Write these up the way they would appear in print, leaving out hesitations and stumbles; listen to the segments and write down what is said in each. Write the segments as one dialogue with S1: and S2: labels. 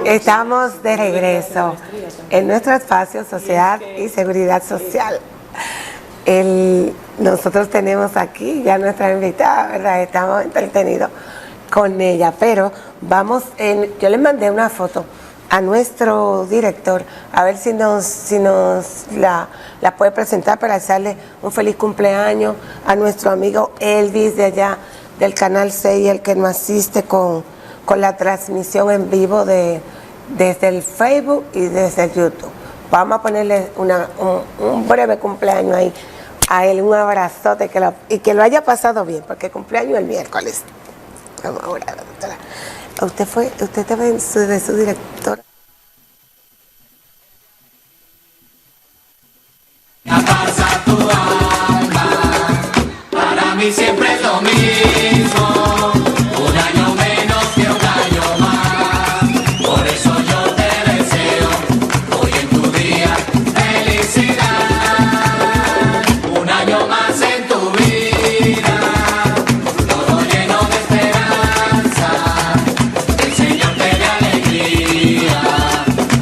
S1: Estamos de regreso en nuestro espacio Sociedad y Seguridad Social. Nosotros tenemos aquí ya nuestra invitada, ¿verdad? Estamos entretenidos con ella, pero yo le mandé una foto a nuestro director, a ver si nos la puede presentar para hacerle un feliz cumpleaños a nuestro amigo Elvis de allá del Canal 6, el que nos asiste con la transmisión en vivo desde el Facebook y desde el YouTube. Vamos a ponerle un breve cumpleaños ahí a él, un abrazote y que lo haya pasado bien, porque cumpleaños el miércoles. Vamos ahora, doctora. Usted estaba de su directora.
S2: Pasa tu alma, para mí siempre es lo mismo, un año menos que un año más, por eso yo te deseo hoy en tu día felicidad, un año más en tu vida, todo lleno de esperanza, el Señor te dé alegría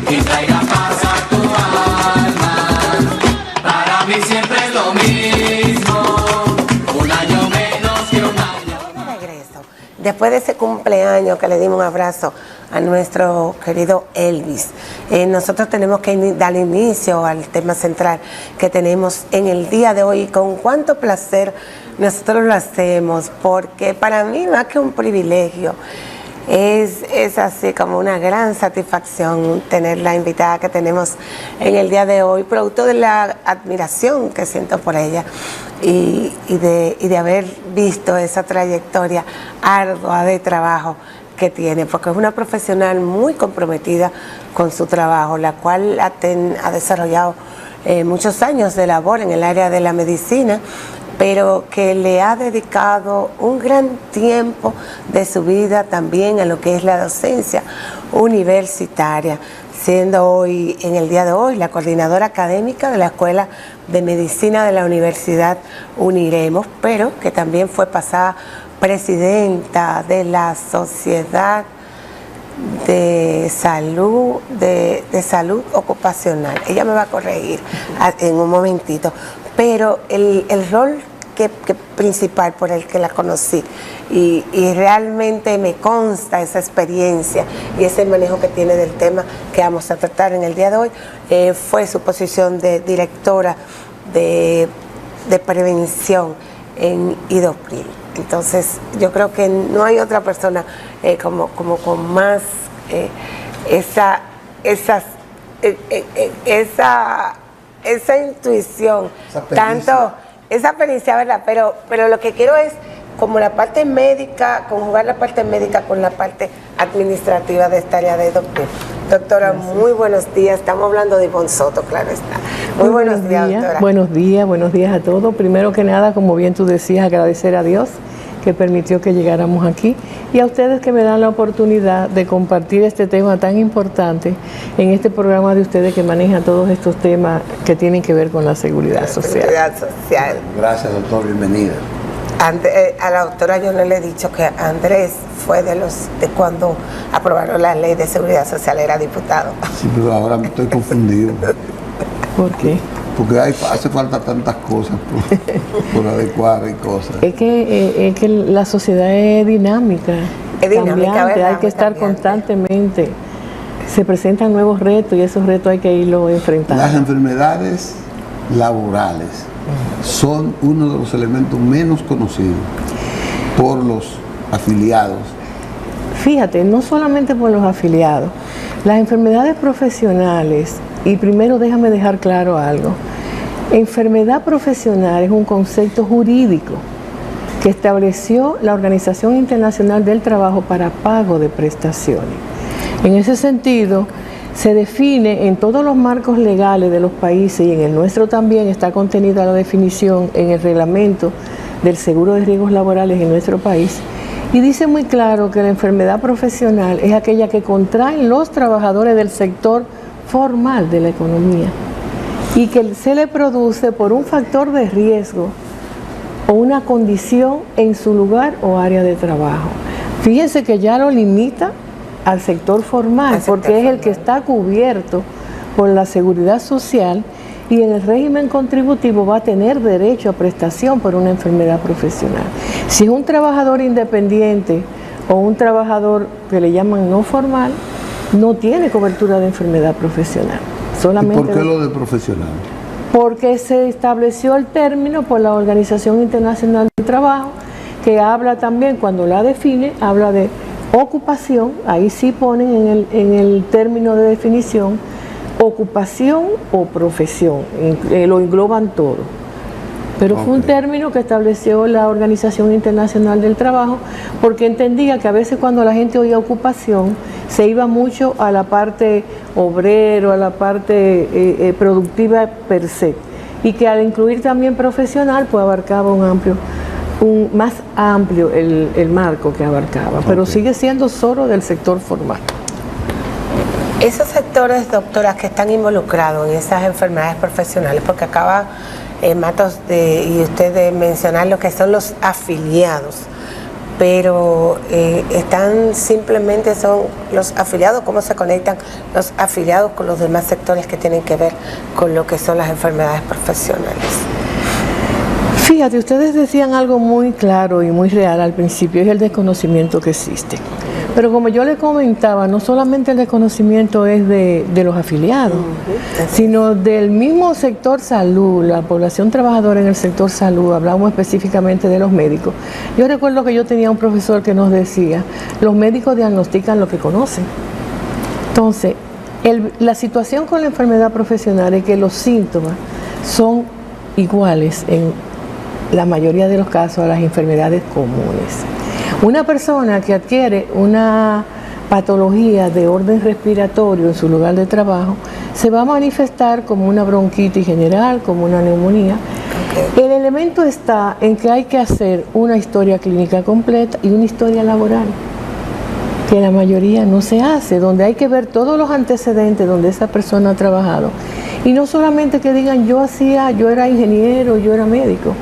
S2: y traiga paz a tu alma, para mí siempre es lo mismo, un año menos que un año.
S1: Regreso. Después de ese cumpleaños que le dimos un abrazo a nuestro querido Elvis, nosotros tenemos que dar inicio al tema central que tenemos en el día de hoy. Con cuánto placer nosotros lo hacemos, porque para mí más que un privilegio, es así como una gran satisfacción tener la invitada que tenemos en el día de hoy, producto de la admiración que siento por ella y de haber visto esa trayectoria ardua de trabajo que tiene, porque es una profesional muy comprometida con su trabajo, la cual ha desarrollado muchos años de labor en el área de la medicina, pero que le ha dedicado un gran tiempo de su vida también a lo que es la docencia universitaria, siendo hoy, en el día de hoy, la coordinadora académica de la Escuela de Medicina de la Universidad Uniremos, pero que también fue pasada presidenta de la Sociedad de Salud Ocupacional. Ella me va a corregir en un momentito, pero el rol que principal por el que la conocí y realmente me consta esa experiencia y ese manejo que tiene del tema que vamos a tratar en el día de hoy, fue su posición de directora de prevención en IDOPRIL. Entonces yo creo que no hay otra persona como con más esa intuición, esa pericia, ¿verdad? Pero lo que quiero es como la parte médica, conjugar la parte médica con la parte administrativa de esta área de doctor. Doctora, muy buenos días. Estamos hablando de Ivonne Soto, claro está. Muy buenos días, doctora.
S3: Buenos días a todos. Primero que nada, como bien tú decías, agradecer a Dios que permitió que llegáramos aquí y a ustedes que me dan la oportunidad de compartir este tema tan importante en este programa de ustedes que maneja todos estos temas que tienen que ver con la seguridad social.
S1: Seguridad social.
S4: Gracias, doctor, bienvenida.
S1: A la doctora yo no le he dicho que Andrés fue de cuando aprobaron la ley de seguridad social, era diputado.
S4: Sí, pero ahora me estoy confundido.
S3: ¿Por qué?
S4: Porque hace falta tantas cosas por adecuar y cosas.
S3: Es que la sociedad es dinámica.
S1: Es dinámica,
S3: cambiante,
S1: ¿verdad?
S3: hay que estar constantemente. Se presentan nuevos retos y esos retos hay que irlos enfrentando.
S4: Las enfermedades laborales son uno de los elementos menos conocidos por los afiliados.
S3: Fíjate, no solamente por los afiliados, las enfermedades profesionales, y primero déjame dejar claro algo, enfermedad profesional es un concepto jurídico que estableció la Organización Internacional del Trabajo para pago de prestaciones. En ese sentido, se define en todos los marcos legales de los países y en el nuestro también está contenida la definición en el reglamento del seguro de riesgos laborales en nuestro país y dice muy claro que la enfermedad profesional es aquella que contraen los trabajadores del sector formal de la economía y que se le produce por un factor de riesgo o una condición en su lugar o área de trabajo. Fíjense que ya lo limita al sector formal, porque es el que está cubierto por la seguridad social y en el régimen contributivo va a tener derecho a prestación por una enfermedad profesional. Si es un trabajador independiente o un trabajador que le llaman no formal, no tiene cobertura de enfermedad profesional. Solamente
S4: ¿Y por qué lo de profesional?
S3: Porque se estableció el término por la Organización Internacional del Trabajo, que habla también, cuando la define, habla de ocupación, ahí sí ponen en el término de definición, ocupación o profesión, lo engloban todo. Pero fue un término que estableció la Organización Internacional del Trabajo, porque entendía que a veces cuando la gente oía ocupación, se iba mucho a la parte obrero, a la parte productiva per se, y que al incluir también profesional, pues abarcaba más amplio el marco que abarcaba, pero sigue siendo solo del sector formal.
S1: Esos sectores, doctora, que están involucrados en esas enfermedades profesionales, porque acaba Matos y usted de mencionar lo que son los afiliados, pero son los afiliados, ¿cómo se conectan los afiliados con los demás sectores que tienen que ver con lo que son las enfermedades profesionales?
S3: Fíjate, ustedes decían algo muy claro y muy real al principio, es el desconocimiento que existe. Pero como yo le comentaba, no solamente el desconocimiento es de los afiliados, sino del mismo sector salud, la población trabajadora en el sector salud, hablamos específicamente de los médicos. Yo recuerdo que yo tenía un profesor que nos decía, los médicos diagnostican lo que conocen. Entonces, la situación con la enfermedad profesional es que los síntomas son iguales en la mayoría de los casos a las enfermedades comunes. Una persona que adquiere una patología de orden respiratorio en su lugar de trabajo se va a manifestar como una bronquitis general, como una neumonía. El elemento está en que hay que hacer una historia clínica completa y una historia laboral, que la mayoría no se hace, donde hay que ver todos los antecedentes donde esa persona ha trabajado. Y no solamente que digan yo era ingeniero, yo era médico,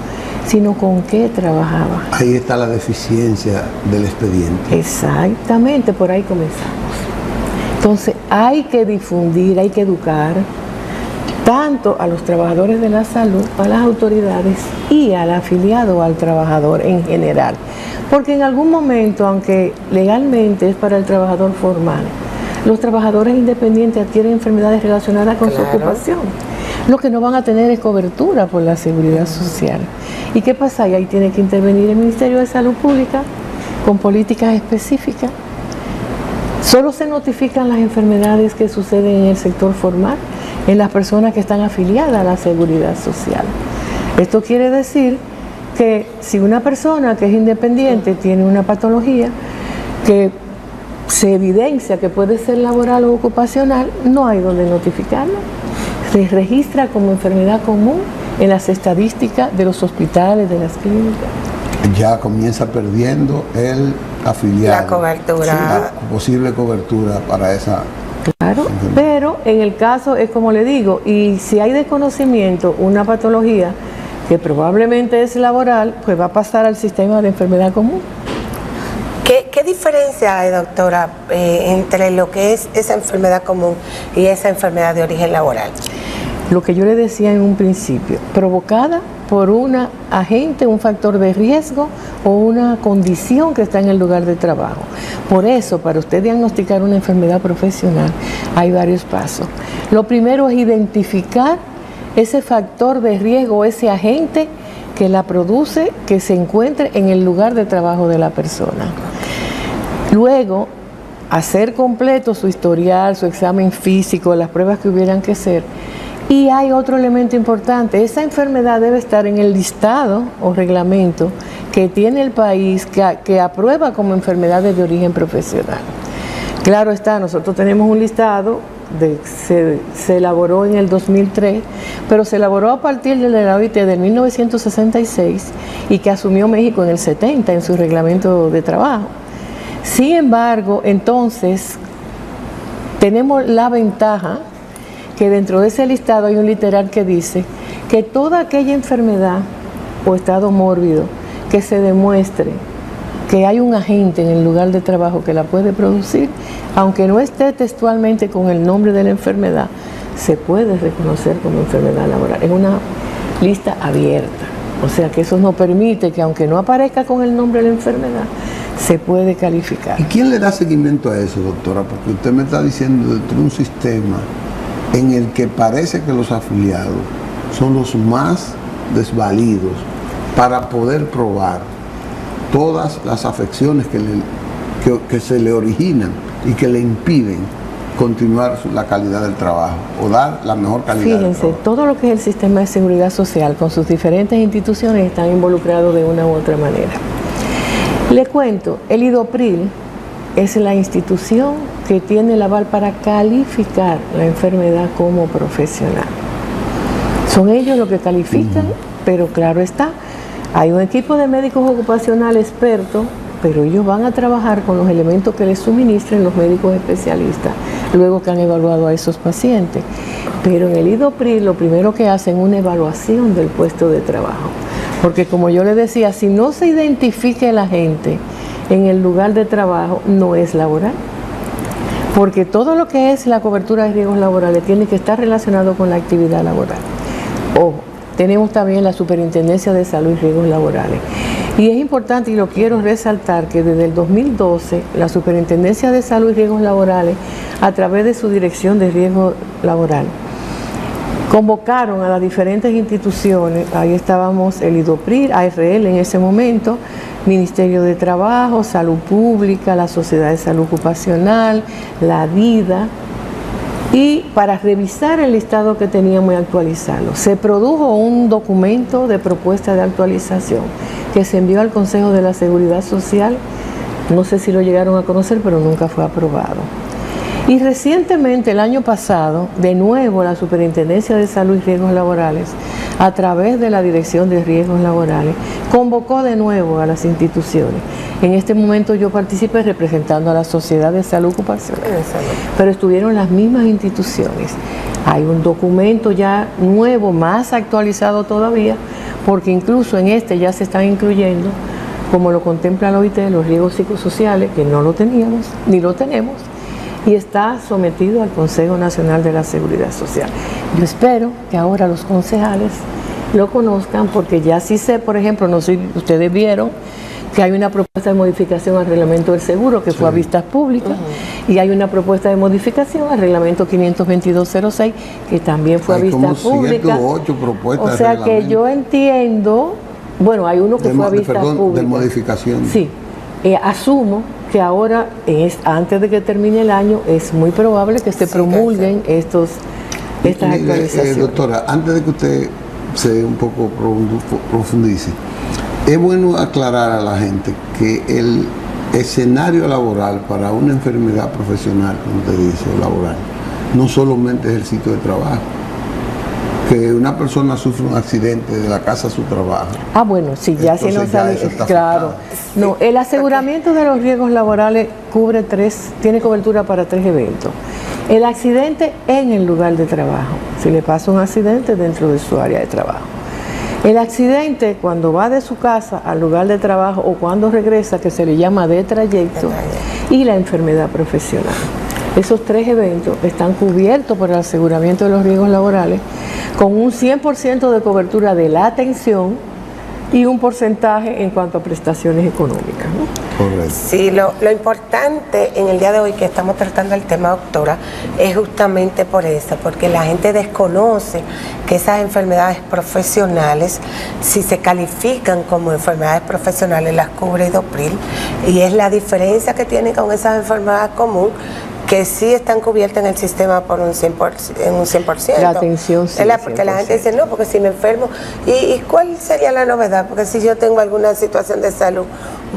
S3: sino con qué trabajaba.
S4: Ahí está la deficiencia del expediente.
S3: Exactamente, por ahí comenzamos. Entonces hay que difundir, hay que educar tanto a los trabajadores de la salud, a las autoridades y al afiliado o al trabajador en general. Porque en algún momento, aunque legalmente es para el trabajador formal, los trabajadores independientes adquieren enfermedades relacionadas con su ocupación. Lo que no van a tener es cobertura por la seguridad social. ¿Y qué pasa? Y ahí tiene que intervenir el Ministerio de Salud Pública con políticas específicas. Solo se notifican las enfermedades que suceden en el sector formal, en las personas que están afiliadas a la seguridad social. Esto quiere decir que si una persona que es independiente tiene una patología que se evidencia que puede ser laboral o ocupacional, no hay donde notificarla. Se registra como enfermedad común en las estadísticas de los hospitales, de las clínicas.
S4: Ya comienza perdiendo el afiliado.
S1: La cobertura.
S4: La posible cobertura para esa.
S3: Claro, pero en el caso es como le digo, y si hay desconocimiento, una patología que probablemente es laboral, pues va a pasar al sistema de enfermedad común.
S1: ¿Qué diferencia hay, doctora, entre lo que es esa enfermedad común y esa enfermedad de origen laboral?
S3: Lo que yo le decía en un principio, provocada por un agente, un factor de riesgo o una condición que está en el lugar de trabajo. Por eso, para usted diagnosticar una enfermedad profesional, hay varios pasos. Lo primero es identificar ese factor de riesgo, ese agente que la produce, que se encuentre en el lugar de trabajo de la persona. Luego, hacer completo su historial, su examen físico, las pruebas que hubieran que hacer. Y hay otro elemento importante, esa enfermedad debe estar en el listado o reglamento que tiene el país que aprueba como enfermedades de origen profesional. Claro está, nosotros tenemos un listado, se elaboró en el 2003, pero se elaboró a partir de la OIT de 1966 y que asumió México en el 70 en su reglamento de trabajo. Sin embargo, entonces, tenemos la ventaja que dentro de ese listado hay un literal que dice que toda aquella enfermedad o estado mórbido que se demuestre que hay un agente en el lugar de trabajo que la puede producir, aunque no esté textualmente con el nombre de la enfermedad, se puede reconocer como enfermedad laboral. Es una lista abierta, o sea que eso nos permite que aunque no aparezca con el nombre de la enfermedad, se puede calificar.
S4: ¿Y quién le da seguimiento a eso, doctora? Porque usted me está diciendo dentro de un sistema en el que parece que los afiliados son los más desvalidos para poder probar todas las afecciones que se le originan y que le impiden continuar la calidad del trabajo o dar la mejor calidad del trabajo.
S3: Todo lo que es el sistema de seguridad social con sus diferentes instituciones están involucrados de una u otra manera. Le cuento, el IDOPRIL es la institución que tiene el aval para calificar la enfermedad como profesional. Son ellos los que califican, pero claro está, hay un equipo de médicos ocupacionales expertos, pero ellos van a trabajar con los elementos que les suministren los médicos especialistas, luego que han evaluado a esos pacientes. Pero en el IDOPRIL lo primero que hacen es una evaluación del puesto de trabajo. Porque como yo le decía, si no se identifica la gente en el lugar de trabajo, no es laboral. Porque todo lo que es la cobertura de riesgos laborales tiene que estar relacionado con la actividad laboral. Ojo, tenemos también la Superintendencia de Salud y Riesgos Laborales. Y es importante, y lo quiero resaltar, que desde el 2012, la Superintendencia de Salud y Riesgos Laborales, a través de su Dirección de Riesgo Laboral, convocaron a las diferentes instituciones, ahí estábamos el IDOPRIL, ARL en ese momento, Ministerio de Trabajo, Salud Pública, la Sociedad de Salud Ocupacional, la DIDA, y para revisar el listado que teníamos y actualizarlo. Se produjo un documento de propuesta de actualización que se envió al Consejo de la Seguridad Social, no sé si lo llegaron a conocer, pero nunca fue aprobado. Y recientemente, el año pasado, de nuevo la Superintendencia de Salud y Riesgos Laborales, a través de la Dirección de Riesgos Laborales, convocó de nuevo a las instituciones. En este momento yo participé representando a la Sociedad de Salud Ocupacional, pero estuvieron las mismas instituciones. Hay un documento ya nuevo, más actualizado todavía, porque incluso en este ya se están incluyendo, como lo contempla la OIT, los riesgos psicosociales, que no lo teníamos, ni lo tenemos, y está sometido al Consejo Nacional de la Seguridad Social. Yo espero que ahora los concejales lo conozcan, porque ya sí sé, por ejemplo, no sé, ustedes vieron que hay una propuesta de modificación al reglamento del seguro que fue a vistas públicas, y hay una propuesta de modificación al reglamento 52206 que también fue a vistas públicas.
S4: 108 propuestas.
S3: O sea que yo entiendo, bueno, hay uno que fue a vistas públicas.
S4: De modificación.
S3: Sí, asumo que ahora, antes de que termine el año, es muy probable que se promulguen estas actualizaciones.
S4: Doctora, antes de que usted se un poco profundice, es bueno aclarar a la gente que el escenario laboral para una enfermedad profesional, como usted dice, laboral, no solamente es el sitio de trabajo. Que una persona sufre un accidente de la casa a su trabajo. Ah,
S3: bueno, sí, ya si no sabe, claro. No, el aseguramiento de los riesgos laborales tiene cobertura para 3 eventos. El accidente en el lugar de trabajo, si le pasa un accidente dentro de su área de trabajo. El accidente cuando va de su casa al lugar de trabajo o cuando regresa, que se le llama de trayecto, y la enfermedad profesional. Esos 3 eventos están cubiertos por el aseguramiento de los riesgos laborales con un 100% de cobertura de la atención y un porcentaje en cuanto a prestaciones económicas, ¿no?
S4: Correcto.
S1: Sí, lo importante en el día de hoy que estamos tratando el tema, doctora, es justamente por eso, porque la gente desconoce que esas enfermedades profesionales, si se califican como enfermedades profesionales, las cubre IDOPRIL, y es la diferencia que tienen con esas enfermedades comunes, que sí están cubiertas en el sistema por un 100%.
S3: La atención sí.
S1: Porque la gente dice, no, porque si me enfermo, ¿y cuál sería la novedad? Porque si yo tengo alguna situación de salud,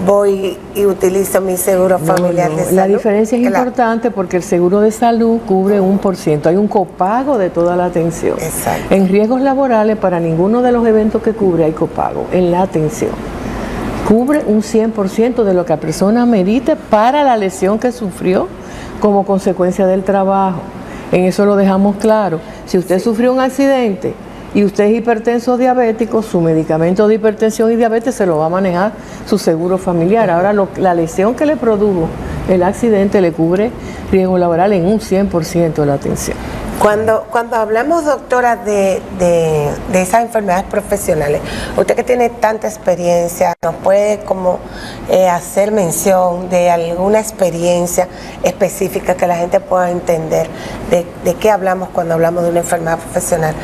S1: voy y utilizo mi seguro familiar de salud.
S3: La diferencia es importante porque el seguro de salud cubre 1%, hay un copago de toda la atención.
S1: Exacto.
S3: En riesgos laborales, para ninguno de los eventos que cubre hay copago, en la atención. Cubre un 100% de lo que la persona merite para la lesión que sufrió como consecuencia del trabajo. En eso lo dejamos claro. Si usted sufrió un accidente y usted es hipertenso o diabético, su medicamento de hipertensión y diabetes se lo va a manejar su seguro familiar. Ahora, la lesión que le produjo el accidente le cubre riesgo laboral en un 100% de la atención.
S1: Cuando hablamos, doctora, de esas enfermedades profesionales, usted que tiene tanta experiencia, ¿nos puede hacer mención de alguna experiencia específica que la gente pueda entender de qué hablamos cuando hablamos de una enfermedad profesional?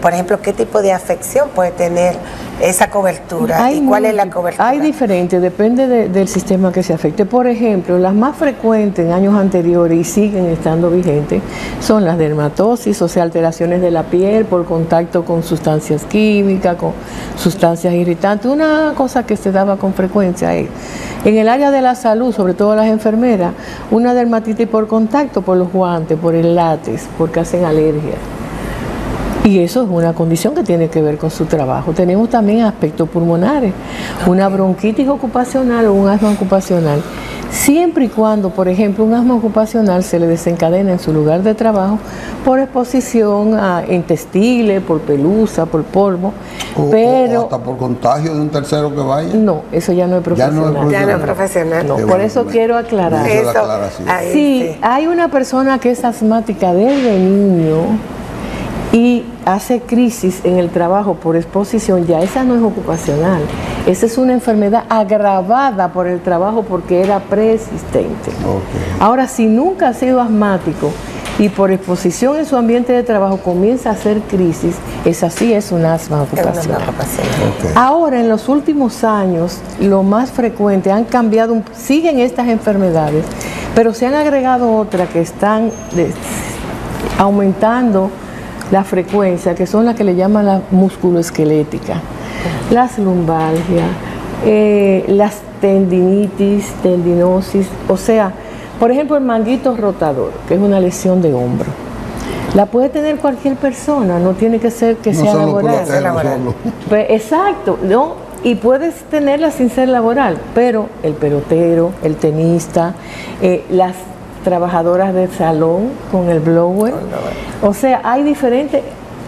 S1: Por ejemplo, ¿qué tipo de afección puede tener esa cobertura? ¿Y cuál es la cobertura?
S3: Hay diferentes, depende del sistema que se afecte. Por ejemplo, las más frecuentes en años anteriores y siguen estando vigentes son las dermatosis, o sea, alteraciones de la piel por contacto con sustancias químicas, con sustancias irritantes. Una cosa que se daba con frecuencia es, en el área de la salud, sobre todo las enfermeras, una dermatitis por contacto, por los guantes, por el látex, porque hacen alergia. Y eso es una condición que tiene que ver con su trabajo. Tenemos también aspectos pulmonares, una bronquitis ocupacional o un asma ocupacional. Siempre y cuando, por ejemplo, un asma ocupacional se le desencadena en su lugar de trabajo por exposición en textiles, por pelusa, por polvo,
S4: o hasta por contagio de un tercero que vaya.
S3: No, eso ya no es profesional.
S1: Ya no es profesional.
S3: No, por eso quiero aclarar. Sí, hay una persona que es asmática desde niño y hace crisis en el trabajo por exposición, ya esa no es ocupacional, esa es una enfermedad agravada por el trabajo porque era preexistente.
S4: Okay.
S3: Ahora, si nunca ha sido asmático y por exposición en su ambiente de trabajo comienza a hacer crisis, esa sí es un asma ocupacional.
S4: Okay.
S3: Ahora, en los últimos años, lo más frecuente, han cambiado, siguen estas enfermedades, pero se han agregado otras que están aumentando la frecuencia, que son las que le llaman la musculoesquelética, las lumbalgias, las tendinitis, tendinosis, o sea, por ejemplo, el manguito rotador, que es una lesión de hombro. La puede tener cualquier persona, no tiene que ser que sea laboral. Pues, exacto, ¿no? Y puedes tenerla sin ser laboral, pero el pelotero, el tenista, las trabajadoras del salón con el blower. O sea, hay diferentes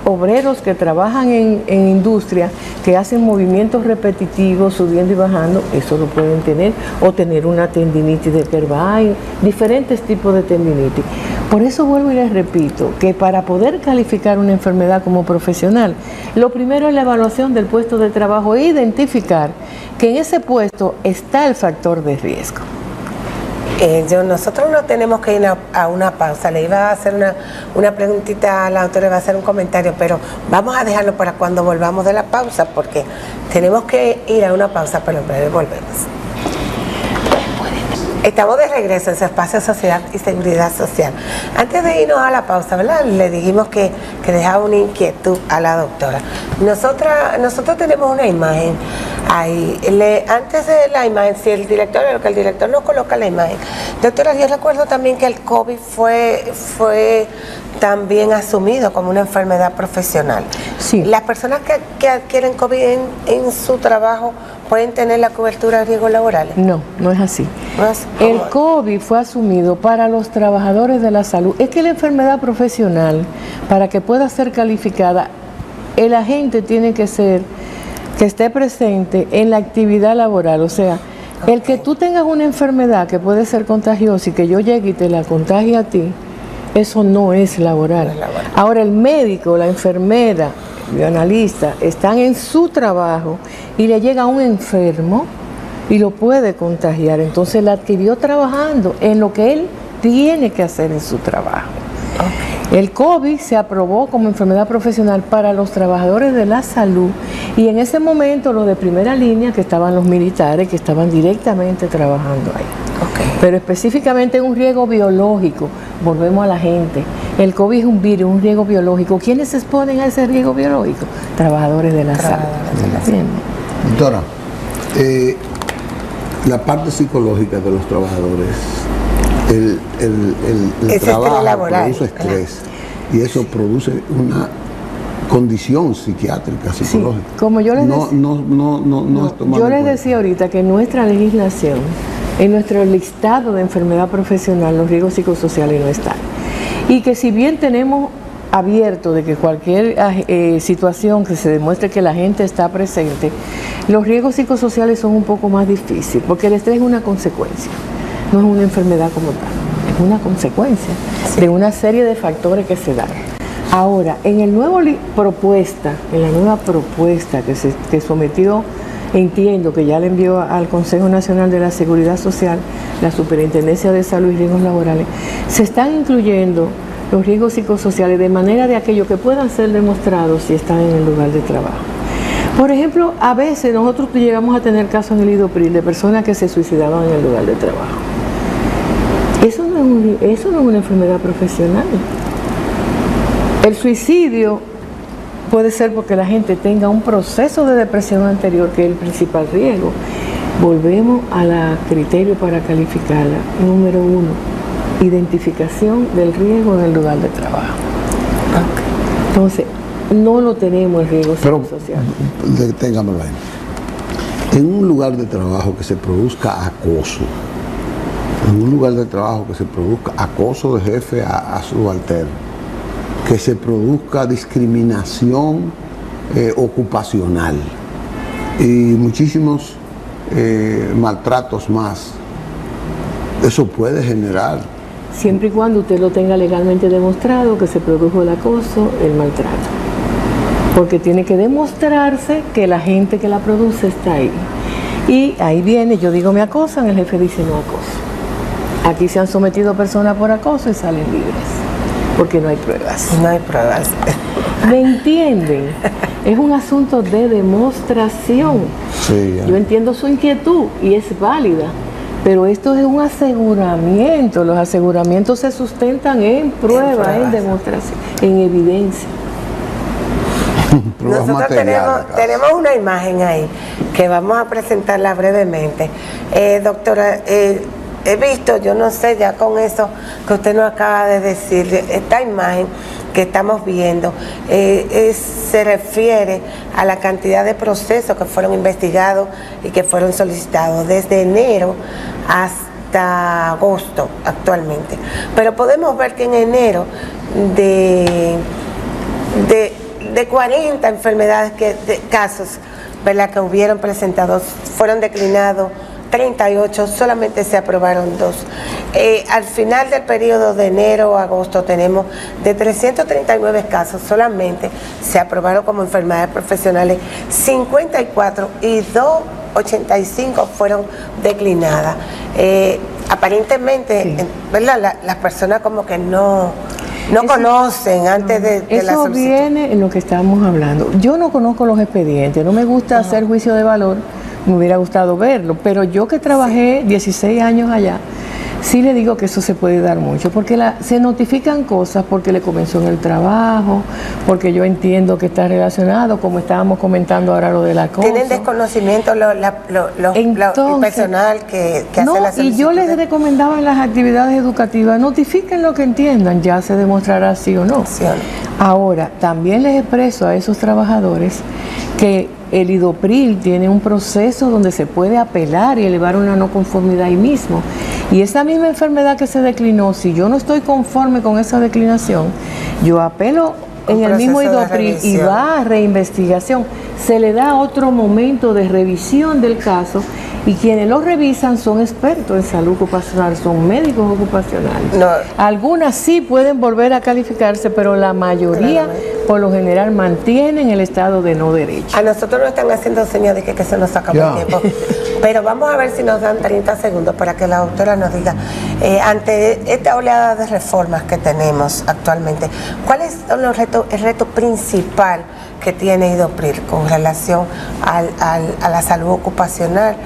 S3: obreros que trabajan en industria que hacen movimientos repetitivos, subiendo y bajando, eso lo pueden tener, o tener una tendinitis de Kerbein, diferentes tipos de tendinitis. Por eso vuelvo y les repito que para poder calificar una enfermedad como profesional, lo primero es la evaluación del puesto de trabajo e identificar que en ese puesto está el factor de riesgo.
S1: Nosotros no tenemos que ir a una pausa. Le iba a hacer una preguntita a la autora, le iba a hacer un comentario, pero vamos a dejarlo para cuando volvamos de la pausa, porque tenemos que ir a una pausa, pero en breve volvemos. Estamos de regreso en su espacio Sociedad y Seguridad Social. Antes de irnos a la pausa, ¿verdad? Le dijimos que dejaba una inquietud a la doctora. Nosotros tenemos una imagen ahí. Antes de la imagen, si el director nos coloca la imagen. Doctora, yo recuerdo también que el COVID fue también asumido como una enfermedad profesional.
S3: Sí.
S1: Las personas que adquieren COVID en su trabajo ¿pueden tener la cobertura de riesgos laborales?
S3: No, no es así. El COVID fue asumido para los trabajadores de la salud. Es que la enfermedad profesional, para que pueda ser calificada, el agente tiene que esté presente en la actividad laboral. O sea, el que tú tengas una enfermedad que puede ser contagiosa y que yo llegue y te la contagie a ti, eso no es laboral. Ahora, el médico, la enfermera, bioanalista, están en su trabajo y le llega un enfermo y lo puede contagiar. Entonces, la adquirió trabajando en lo que él tiene que hacer en su trabajo. Okay. El COVID se aprobó como enfermedad profesional para los trabajadores de la salud y en ese momento los de primera línea, que estaban los militares, que estaban directamente trabajando ahí. Okay. Pero específicamente un riesgo biológico, volvemos a la gente. El COVID es un virus, un riesgo biológico. ¿Quiénes se exponen a ese riesgo biológico? Trabajadores de la salud.
S4: Doctora, la parte psicológica de los trabajadores, el trabajo produce estrés y eso produce una condición psiquiátrica, psicológica.
S3: Sí, como yo les decía, yo les decía ahorita que en nuestra legislación, en nuestro listado de enfermedad profesional, los riesgos psicosociales no están. Y que si bien tenemos abierto de que cualquier situación que se demuestre que la gente está presente, los riesgos psicosociales son un poco más difíciles, porque el estrés es una consecuencia, no es una enfermedad como tal, es una consecuencia de una serie de factores que se dan. Ahora, en el nuevo en la nueva propuesta que sometió, entiendo que ya le envió al Consejo Nacional de la Seguridad Social, la Superintendencia de Salud y Riesgos Laborales, se están incluyendo los riesgos psicosociales de manera de aquello que puedan ser demostrados si están en el lugar de trabajo. Por ejemplo, a veces nosotros llegamos a tener casos en el IDOPRIL de personas que se suicidaban en el lugar de trabajo. Eso no es una enfermedad profesional. El suicidio puede ser porque la gente tenga un proceso de depresión anterior, que es el principal riesgo. Volvemos al criterio para calificarla. Número 1, identificación del riesgo en el lugar de trabajo. Okay. Entonces, no lo tenemos el riesgo psicosocial.
S4: Pero, deténgamelo ahí. En un lugar de trabajo que se produzca acoso, en un lugar de trabajo que se produzca acoso de jefe a subalterno, que se produzca discriminación ocupacional y muchísimos maltratos más, eso puede generar.
S3: Siempre y cuando usted lo tenga legalmente demostrado que se produjo el acoso, el maltrato. Porque tiene que demostrarse que la gente que la produce está ahí. Y ahí viene, yo digo me acosan, el jefe dice no acoso. Aquí se han sometido personas por acoso y salen libres, porque no hay pruebas.
S1: No hay pruebas.
S3: ¿Me entienden? Es un asunto de demostración.
S4: Sí,
S3: yo entiendo su inquietud y es válida. Pero esto es un aseguramiento. Los aseguramientos se sustentan en pruebas, en demostración, en evidencia.
S1: Nosotros tenemos una imagen ahí que vamos a presentarla brevemente. Doctora, he visto, yo no sé, ya con eso que usted nos acaba de decir, esta imagen que estamos viendo se refiere a la cantidad de procesos que fueron investigados y que fueron solicitados desde enero hasta agosto actualmente. Pero podemos ver que en enero de 40 enfermedades, casos, ¿verdad?, que hubieron presentados, fueron declinados 38, solamente se aprobaron 2. Al final del periodo de enero a agosto tenemos de 339 casos, solamente se aprobaron como enfermedades profesionales 54 y 285 fueron declinadas. Aparentemente, sí, ¿verdad?, las personas como que no conocen antes de la solicitud. Eso
S3: viene en lo que estamos hablando. Yo no conozco los expedientes, no me gusta hacer juicio de valor. Me hubiera gustado verlo, pero yo que trabajé 16 años allá, sí le digo que eso se puede dar mucho, porque se notifican cosas porque le comenzó en el trabajo, porque yo entiendo que está relacionado, como estábamos comentando ahora lo del acoso.
S1: ¿Tienen desconocimiento el personal que hace la solicitud?
S3: Y yo les recomendaba en las actividades educativas, notifiquen lo que entiendan, ya se demostrará sí o no. Sí o no. Ahora, también les expreso a esos trabajadores que el IDOPRIL tiene un proceso donde se puede apelar y elevar una no conformidad ahí mismo. Y esa misma enfermedad que se declinó, si yo no estoy conforme con esa declinación, yo apelo en el mismo IDOPRIL y va a reinvestigación. Se le da otro momento de revisión del caso y quienes lo revisan son expertos en salud ocupacional, son médicos ocupacionales. No. Algunas sí pueden volver a calificarse, pero la mayoría por lo general mantienen el estado de no derecho.
S1: A nosotros nos están haciendo señas de que se nos acabó el tiempo, pero vamos a ver si nos dan 30 segundos para que la doctora nos diga, ante esta oleada de reformas que tenemos actualmente, ¿cuál es el reto principal que tiene IDOPRIL con relación a la salud ocupacional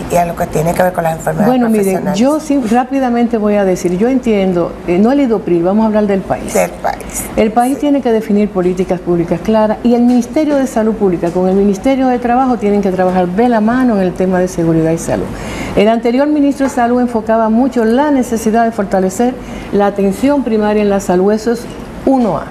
S1: y a lo que tiene que ver con las enfermedades profesionales?
S3: Miren, yo sí, rápidamente voy a decir, yo entiendo, no el IDOPRIL, vamos a hablar del país.
S1: Del país.
S3: El país tiene que definir políticas públicas claras y el Ministerio de Salud Pública con el Ministerio de Trabajo tienen que trabajar de la mano en el tema de seguridad y salud. El anterior ministro de Salud enfocaba mucho la necesidad de fortalecer la atención primaria en la salud, eso es 1A.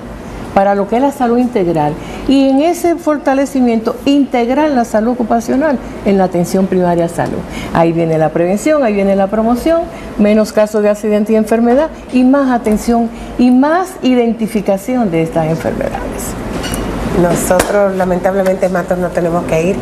S3: para lo que es la salud integral y en ese fortalecimiento integrar la salud ocupacional en la atención primaria a salud. Ahí viene la prevención, ahí viene la promoción, menos casos de accidente y enfermedad y más atención y más identificación de estas enfermedades.
S1: Nosotros lamentablemente, Matos, no tenemos que ir,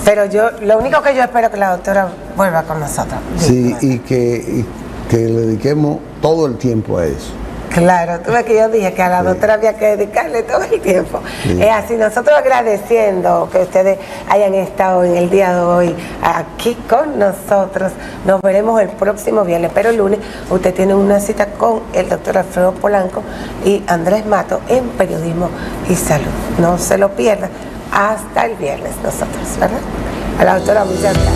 S1: pero lo único que yo espero es que la doctora vuelva con nosotros.
S4: Sí, y que le dediquemos todo el tiempo a eso.
S1: Claro, tú ves que yo dije que a la doctora había que dedicarle todo el tiempo.
S4: Sí.
S1: Es así, nosotros agradeciendo que ustedes hayan estado en el día de hoy aquí con nosotros. Nos veremos el próximo viernes, pero el lunes usted tiene una cita con el doctor Alfredo Polanco y Andrés Matos en Periodismo y Salud. No se lo pierdan. Hasta el viernes nosotros, ¿verdad? A la doctora, muchas gracias.